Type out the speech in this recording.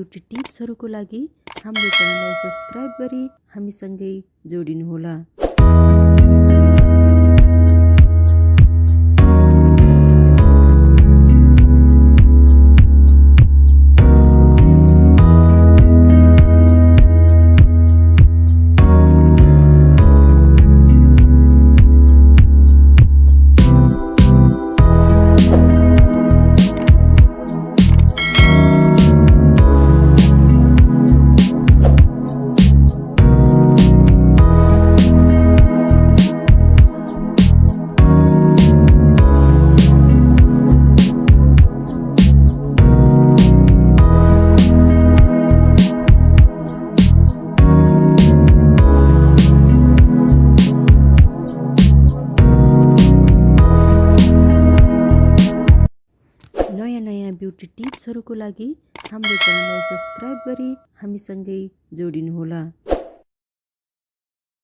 Beauty टिप्सहरूको लागि हाम्रो च्यानललाई सब्स्क्राइब गरी हामीसँगै जोडिनुहोला। नयाँ ब्युटी टिप्सहरूको लागि हाम्रो च्यानललाई सब्स्क्राइब गरी हामीसँगै जोडिनुहोला।